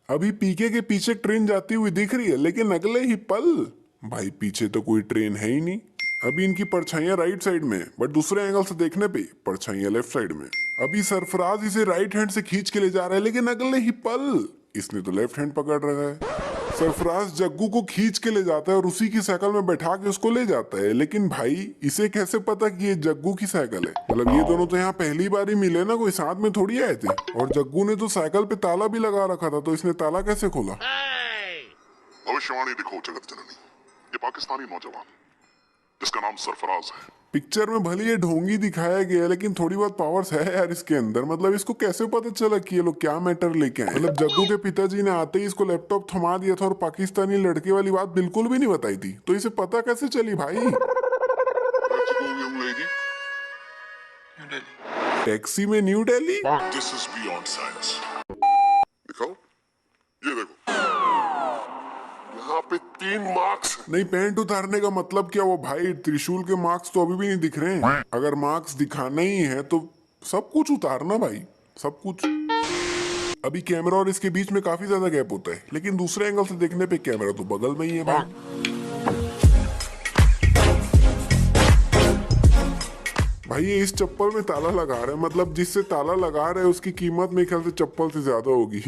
अभी पीके के पीछे ट्रेन जाती हुई दिख रही है, लेकिन अगले ही पल भाई पीछे तो कोई ट्रेन है ही नहीं। अभी इनकी परछाइयां राइट साइड में, बट दूसरे एंगल से देखने पे परछाइयां लेफ्ट साइड में। अभी सरफराज इसे राइट हैंड से खींच के ले जा रहा है, लेकिन अगले ही पल इसने तो लेफ्ट हैंड पकड़ रखा है। सरफराज जग्गू को खींच के ले जाता है और उसी की साइकिल में बैठा के उसको ले जाता है, लेकिन भाई इसे कैसे पता कि ये जग्गू की साइकिल है? मतलब ये दोनों तो यहाँ पहली बार ही मिले ना, कोई साथ में थोड़ी आए थे। और जग्गू ने तो साइकिल पे ताला भी लगा रखा था, तो इसने ताला कैसे खोला? भविष्यवाणी लिखो जगत जननी, ये पाकिस्तानी नौजवान जिसका नाम सरफराज है। पिक्चर में भले ये ढोंगी दिखाया गया है, लेकिन थोड़ी बहुत पावर्स है यार इसके अंदर। मतलब इसको कैसे पता चला कि ये लोग क्या मैटर लेके आए? मतलब जग्गू के पिताजी ने आते ही इसको लैपटॉप थमा दिया था और पाकिस्तानी लड़के वाली बात बिल्कुल भी नहीं बताई थी, तो इसे पता कैसे चली भाई? टैक्सी में new Delhi? This is beyond science. दिखाओ, ये देखो, यहाँ पे 3 मार्क्स। नहीं, पैंट उतारने का मतलब क्या? वो भाई त्रिशूल के मार्क्स तो अभी भी नहीं दिख रहे हैं। अगर मार्क्स दिखाना ही है तो सब कुछ उतारना भाई, सब कुछ। अभी कैमरा और इसके बीच में काफी ज्यादा गैप होता है, लेकिन दूसरे एंगल से देखने पे कैमरा तो बगल में ही है भाई। भाई ये इस चप्पल में ताला लगा रहे हैं, मतलब जिससे ताला लगा रहे हैं उसकी कीमत मेरे ख्याल से चप्पल से ज्यादा होगी।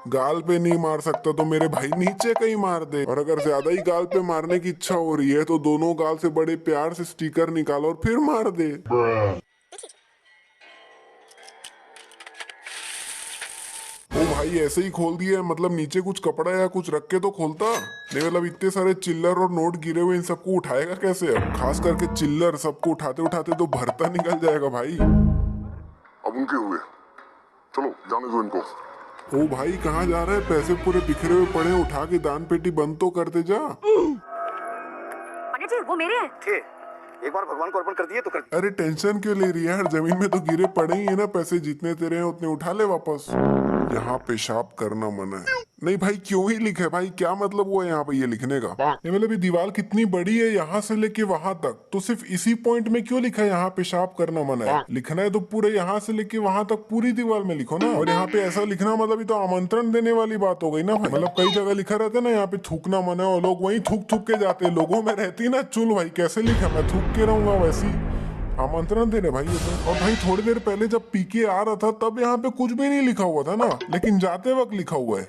गाल पे नहीं मार सकता तो मेरे भाई नीचे कहीं मार दे, और अगर ज्यादा ही गाल पे मारने की इच्छा हो रही है तो दोनों गाल से बड़े प्यार से स्टिकर निकालो और फिर मार दे। ओ भाई ऐसे ही खोल दिया, मतलब नीचे कुछ कपड़ा या कुछ रख के तो खोलता नहीं। मतलब इतने सारे चिल्लर और नोट गिरे हुए, इन सबको उठाएगा कैसे? अब खास करके चिल्लर, सबको उठाते उठाते तो भरता निकल जाएगा भाई। अब उनके हुए, चलो जाने दो इनको। ओ भाई कहाँ जा रहा है? पैसे पूरे बिखरे हुए पड़े, उठा के दान पेटी बंद तो करते जा। पंडित जी वो मेरे हैं। थे, एक बार भगवान को अर्पण कर दिए तो कर। अरे टेंशन क्यों ले रही है यार? जमीन में तो गिरे पड़े ही है ना पैसे, जितने तेरे हैं उतने उठा ले वापस। यहाँ पेशाब करना मना है। नहीं भाई क्यों ही लिखा है भाई? क्या मतलब वो है यहाँ पे ये लिखने का? ये मतलब ये दीवार कितनी बड़ी है, यहाँ से लेके वहां तक, तो सिर्फ इसी पॉइंट में क्यों लिखा है यहाँ पेशाब करना मना है? लिखना है तो पूरे यहाँ से लेके वहां तक पूरी दीवार में लिखो ना। और यहाँ पे ऐसा लिखना मतलब ये तो आमंत्रण देने वाली बात हो गई ना भाई। मतलब कई जगह लिखा रहता है ना यहाँ पे थूकना मना है, और लोग वहीं थूक थूक के जाते हैं। लोगों में रहती ना चुल भाई, कैसे लिखा? मैं थूक के रहूंगा वैसी आमंत्रण दे रहे भाई ये तो। और भाई थोड़ी देर पहले जब पीके आ रहा था तब यहाँ पे कुछ भी नहीं लिखा हुआ था ना, लेकिन जाते वक्त लिखा हुआ है।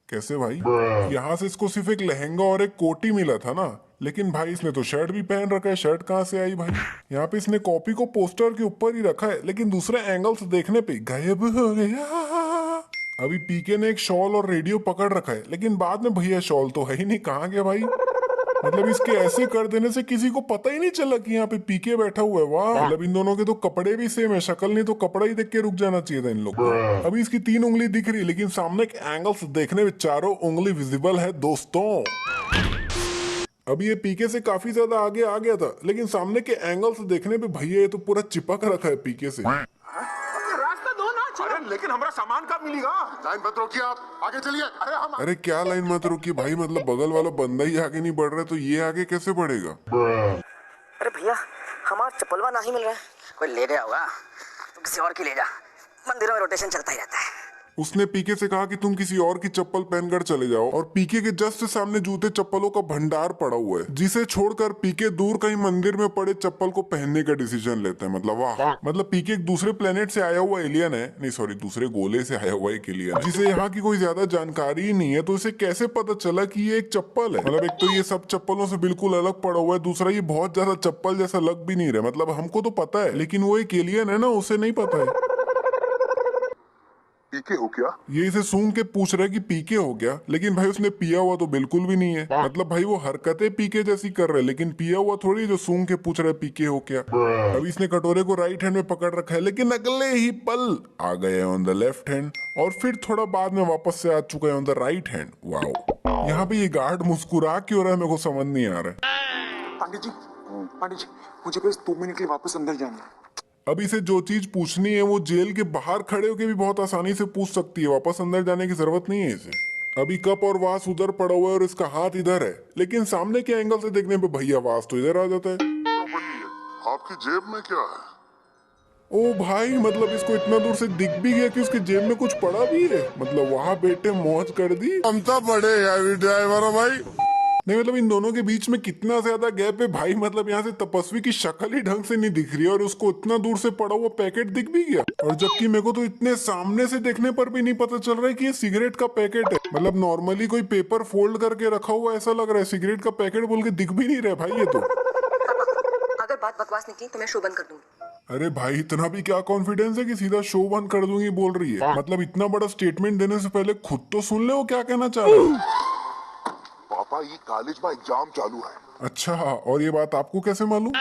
कैसे भाई? यहाँ से इसको सिर्फ एक लहंगा और एक कोट ही मिला था ना, लेकिन भाई इसने तो शर्ट भी पहन रखा है। शर्ट कहाँ से आई भाई? यहाँ पे इसने कॉपी को पोस्टर के ऊपर ही रखा है, लेकिन दूसरे एंगल से देखने पे गायब हो गया। अभी पीके ने एक शॉल और रेडियो पकड़ रखा है, लेकिन बाद में भैया शॉल तो है ही नहीं, कहाँ गया भाई? मतलब इसके ऐसे कर देने से किसी को पता ही नहीं चला कि यहाँ पे पीके बैठा हुआ है। वाह, मतलब इन दोनों के तो कपड़े भी सेम है, शक्ल नहीं तो कपड़ा ही देख के रुक जाना चाहिए था इन लोग को। अभी इसकी 3 उंगली दिख रही है, लेकिन सामने के एंगल से देखने में 4 उंगली विजिबल है दोस्तों। अभी ये पीके से काफी ज्यादा आगे आ गया था, लेकिन सामने के एंगल से देखने पे भैया ये तो पूरा चिपक रखा है पीके से। रास्ता दो ना। अरे लेकिन हमारा सामान कब मिलेगा? लाइन मत रोकिए, आप आगे चलिए। अरे हम अरे क्या लाइन मत रोकी भाई? मतलब बगल वाला बंदा ही आगे नहीं बढ़ रहा है तो ये आगे कैसे बढ़ेगा? अरे भैया हमारा चप्पलवा नहीं मिल रहा है, कोई ले गया होगा तो किसी और की ले जा। मंदिरों में रोटेशन चलता ही रहता है। उसने पीके से कहा कि तुम किसी और की चप्पल पहनकर चले जाओ, और पीके के जस्ट सामने जूते चप्पलों का भंडार पड़ा हुआ है, जिसे छोड़कर पीके दूर कहीं मंदिर में पड़े चप्पल को पहनने का डिसीजन लेते हैं। मतलब वाह, मतलब पीके एक दूसरे प्लेनेट से आया हुआ एलियन है, नहीं सॉरी दूसरे गोले से आया हुआ एक एलियन है, जिसे यहाँ की कोई ज्यादा जानकारी ही नहीं है। तो इसे कैसे पता चला कि ये एक चप्पल है? मतलब एक तो ये सब चप्पलों से बिल्कुल अलग पड़ा हुआ है, दूसरा ये बहुत ज्यादा चप्पल जैसा लग भी नहीं रहा। मतलब हमको तो पता है, लेकिन वो एक एलियन है ना, उसे नहीं पता है। पीके हो क्या? ये इसे सूंघ के पूछ रहा है कि पीके हो गया, लेकिन भाई उसने पिया हुआ तो बिल्कुल भी नहीं है। मतलब भाई वो हरकतें पीके जैसी कर रहा है, लेकिन पिया हुआ थोड़ी जो सूंघ के पूछ रहा है पीके हो क्या। अभी इसने कटोरे को राइट हैंड में पकड़ रखा है, लेकिन अगले ही पल आ गए ऑन द लेफ्ट हैंड, और फिर थोड़ा बाद में वापस से आ चुका है on the right hand. Wow, यहाँ पे ये गार्ड मुस्कुरा क्यों रहा है मेरे को समझ नहीं आ रहा है। पंडित जी मुझे बस 2 मिनट के लिए वापस अंदर जाना है। अब इसे जो चीज पूछनी है वो जेल के बाहर खड़े होके भी बहुत आसानी से पूछ सकती है, वापस अंदर जाने की जरूरत नहीं है इसे। अभी कप और वास उधर पड़ा हुआ है और इसका हाथ इधर है, लेकिन सामने के एंगल से देखने पे भैया वास तो इधर आ जाता है। आपकी जेब में क्या है? ओ भाई, मतलब इसको इतना दूर से दिख भी गया कि उसके जेब में कुछ पड़ा भी है। मतलब वहाँ बेटे मौज कर दी। हम तो बड़े हैवी ड्राइवर हो भाई। नहीं मतलब इन दोनों के बीच में कितना ज्यादा गैप है भाई। मतलब यहाँ से तपस्वी की शक्ल ही ढंग से नहीं दिख रही है और उसको इतना दूर से पड़ा हुआ पैकेट दिख भी गया। और जबकि मेरे को तो इतने सामने से देखने पर भी नहीं पता चल रहा है कि ये सिगरेट का पैकेट है। मतलब नॉर्मली कोई पेपर फोल्ड करके रखा हुआ ऐसा लग रहा है, सिगरेट का पैकेट बोल के दिख भी नहीं रहा है भाई ये तो। अगर बात बकवास निकली तो मैं शो बंद कर दूंगी। अरे भाई, इतना भी क्या कॉन्फिडेंस है कि सीधा शो बंद कर दूंगी बोल रही है। मतलब इतना बड़ा स्टेटमेंट देने से पहले खुद तो सुन ले वो क्या कहना चाह रहे हैं। पापा ये कॉलेज में एग्जाम चालू है। अच्छा, और ये बात आपको कैसे मालूम?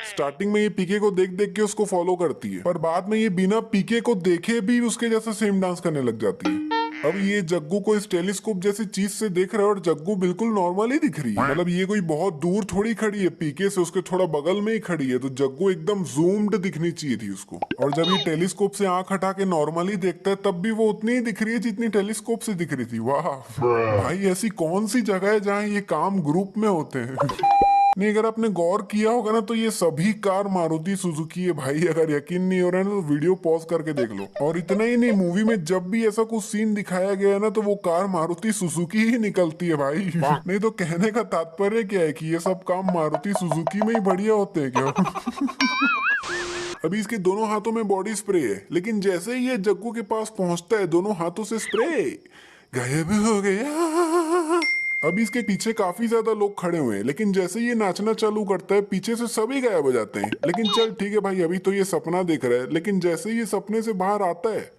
स्टार्टिंग में ये पीके को देख देख के उसको फॉलो करती है, पर बाद में ये बिना पीके को देखे भी उसके जैसा सेम डांस करने लग जाती है। अब ये जग्गू को इस टेलीस्कोप जैसी चीज से देख रहा है और जग्गू बिल्कुल नॉर्मल ही दिख रही है। मतलब ये कोई बहुत दूर थोड़ी खड़ी है, पीके से उसके थोड़ा बगल में ही खड़ी है, तो जग्गू एकदम जूम्ड दिखनी चाहिए थी उसको। और जब ये टेलीस्कोप से आंख हटा के नॉर्मली देखता है तब भी वो उतनी ही दिख रही है जितनी टेलीस्कोप से दिख रही थी। वाह भाई, ऐसी कौन सी जगह है जहाँ ये काम ग्रुप में होते हैं। नहीं, अगर आपने गौर किया होगा ना तो ये सभी कार मारुति सुजुकी है भाई। अगर यकीन नहीं हो रहा है ना तो वीडियो पॉज करके देख लो। और इतना ही नहीं, मूवी में जब भी ऐसा कुछ सीन दिखाया गया है ना तो वो कार मारुति सुजुकी ही निकलती है भाई। नहीं तो कहने का तात्पर्य क्या है कि ये सब काम मारुति सुजुकी में ही बढ़िया होते हैं क्या? अभी इसके दोनों हाथों में बॉडी स्प्रे है, लेकिन जैसे ही ये जग्गू के पास पहुंचता है दोनों हाथों से स्प्रे गायब हो गया। अभी इसके पीछे काफी ज्यादा लोग खड़े हुए हैं, लेकिन जैसे ये नाचना चालू करता है पीछे से सभी गायब हो जाते हैं। लेकिन चल ठीक है भाई, अभी तो ये सपना देख रहा है, लेकिन जैसे ये सपने से बाहर आता है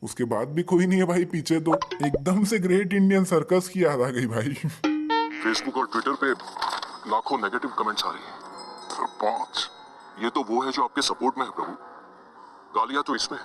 उसके बाद भी कोई नहीं है भाई पीछे। तो एकदम से ग्रेट इंडियन सर्कस की याद आ गई भाई। फेसबुक और ट्विटर पे लाखों नेगेटिव कमेंट्स आ रही हैं। सरपंच, ये तो वो है जो आपके सपोर्ट में है प्रभु। गालियां तो इसमें।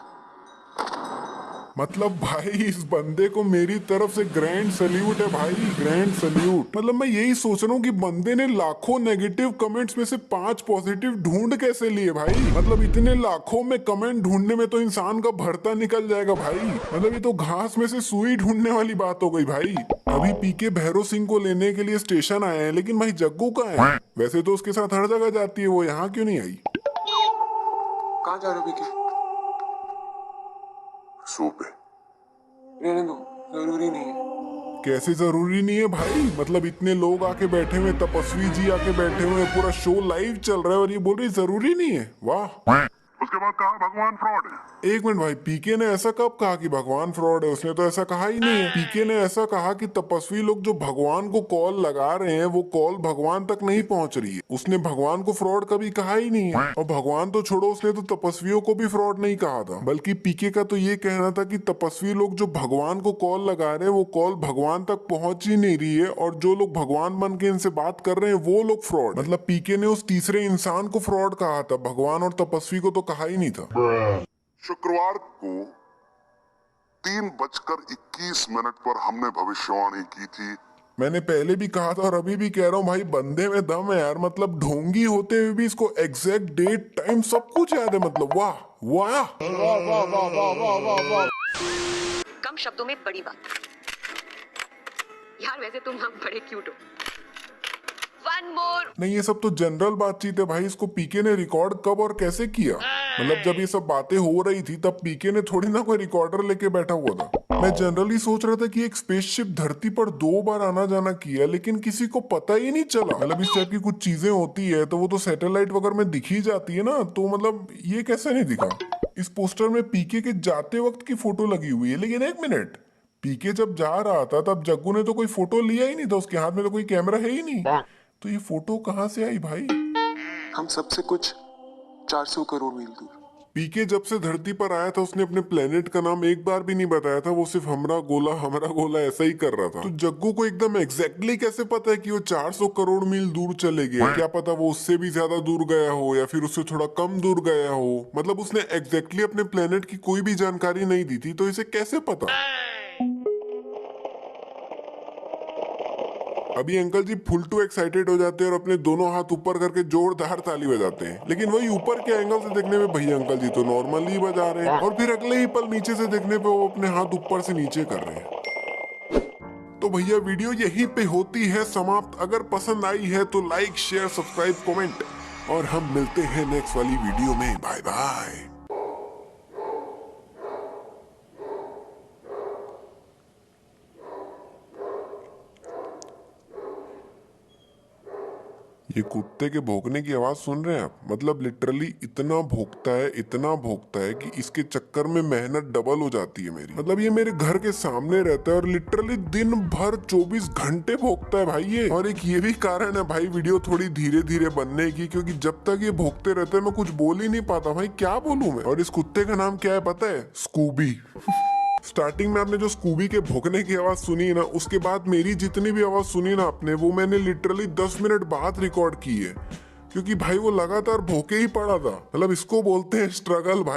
मतलब भाई इस बंदे को मेरी तरफ से ग्रैंड सल्यूट है भाई, ग्रैंड सल्यूट। मतलब मैं यही सोच रहा हूँ कि बंदे ने लाखों नेगेटिव कमेंट्स में से 5 पॉजिटिव ढूंढ कैसे लिए भाई। मतलब इतने लाखों में कमेंट ढूंढने में तो इंसान का भरता निकल जाएगा भाई। मतलब ये तो घास में से सुई ढूंढने वाली बात हो गई भाई। अभी पीके भैरव सिंह को लेने के लिए स्टेशन आए हैं, लेकिन भाई जग्गू कहाँ है? वैसे तो उसके साथ हर जगह जाती है, वो यहाँ क्यों नहीं आई? कहाँ जा रहे हो विकी? सो पे रहने दो, जरूरी नहीं है। कैसे जरूरी नहीं है भाई? मतलब इतने लोग आके बैठे हुए, तपस्वी जी आके बैठे हुए, पूरा शो लाइव चल रहा है और ये बोल रही जरूरी नहीं है। वाह। उसके बाद कहा भगवान फ्रॉड है। एक मिनट भाई, पीके ने ऐसा कब कहा कि भगवान फ्रॉड है? उसने तो ऐसा कहा ही नहीं है। पीके ने ऐसा कहा कि तपस्वी लोग जो भगवान को कॉल लगा रहे हैं वो कॉल भगवान तक नहीं पहुंच रही है। उसने भगवान को फ्रॉड कभी कहा ही नहीं है। और भगवान तो छोड़ो, उसने तो तपस्वियों को भी फ्रॉड नहीं कहा था। बल्कि पीके का तो ये कहना था कि तपस्वी लोग जो भगवान को कॉल लगा रहे हैं वो कॉल भगवान तक पहुंच ही नहीं रही है, और जो लोग भगवान बन के इनसे बात कर रहे हैं वो लोग फ्रॉड। मतलब पीके ने उस तीसरे इंसान को फ्रॉड कहा था, भगवान और तपस्वी को तो कहा ही नहीं था। शुक्रवार को 3:21 पर हमने भविष्यवाणी की थी। मैंने पहले भी कहा था और अभी भी कह रहा हूँ भाई, बंदे में दम है यार। मतलब ढोंगी होते हुए भी इसको एग्जैक्ट डेट टाइम सब कुछ याद है। मतलब वाह वाह। कम शब्दों में बड़ी बात। यार वैसे तुम हम बड़े क्यूट हो। One more. नहीं, ये सब तो जनरल बातचीत है भाई। इसको पीके ने रिकॉर्ड कब और कैसे किया? मतलब जब ये सब बातें हो रही थी तब पीके ने थोड़ी ना कोई रिकॉर्डर लेके बैठा हुआ था। मैं जनरली सोच रहा था कि एक स्पेसशिप धरती पर 2 बार आना जाना किया, लेकिन किसी को पता ही नहीं चला। मतलब इस टाइप की कुछ चीजें होती है तो वो तो सैटेलाइट वगैरह में दिखी जाती है ना, तो मतलब ये कैसे नहीं दिखा? इस पोस्टर में पीके के जाते वक्त की फोटो लगी हुई है, लेकिन एक मिनट, पीके जब जा रहा था तब जग्गू ने तो कोई फोटो लिया ही नहीं था, उसके हाथ में तो कोई कैमरा है ही नहीं। तो ये फोटो कहाँ से आई भाई? हम सबसे कुछ 400 करोड़ मील दूर। पीके जब से धरती पर आया था उसने अपने प्लेनेट का नाम एक बार भी नहीं बताया था। वो सिर्फ हमरा गोला ऐसा ही कर रहा था। तो जग्गू को एकदम एग्जैक्टली कैसे पता है कि वो 400 करोड़ मील दूर चले गए? क्या पता वो उससे भी ज्यादा दूर गया हो या फिर उससे थोड़ा कम दूर गया हो। मतलब उसने एग्जैक्टली अपने प्लेनेट की कोई भी जानकारी नहीं दी थी, तो इसे कैसे पता? अभी uncle ji full to excited हो जाते हैं और अपने दोनों हाथ ऊपर करके जोरदार ताली बजाते हैं। लेकिन वही ऊपर के एंगल से देखने में भैया अंकल जी तो नॉर्मली बजा रहे हैं, और फिर अगले ही पल नीचे से देखने पे वो अपने हाथ ऊपर से नीचे कर रहे हैं। तो भैया वीडियो यहीं पे होती है समाप्त। अगर पसंद आई है तो लाइक शेयर सब्सक्राइब कमेंट, और हम मिलते हैं नेक्स्ट वाली वीडियो में। Bye bye. ये कुत्ते के भौंकने की आवाज सुन रहे हैं आप? मतलब लिटरली इतना भौंकता है कि इसके चक्कर में मेहनत डबल हो जाती है मेरी। मतलब ये मेरे घर के सामने रहता है और लिटरली दिन भर 24 घंटे भौंकता है भाई ये। और एक ये भी कारण है भाई वीडियो थोड़ी धीरे धीरे बनने की, क्योंकि जब तक ये भौंकते रहते हैं मैं कुछ बोल ही नहीं पाता भाई, क्या बोलूं मैं। और इस कुत्ते का नाम क्या है पता है? स्कूबी। स्टार्टिंग में आपने जो स्कूबी के भौंकने की आवाज सुनी ना, उसके बाद मेरी जितनी भी आवाज सुनी ना आपने, वो मैंने लिटरली 10 मिनट बाद रिकॉर्ड की है, क्योंकि भाई वो लगातार भौंके ही पड़ा था। मतलब इसको बोलते हैं स्ट्रगल भाई।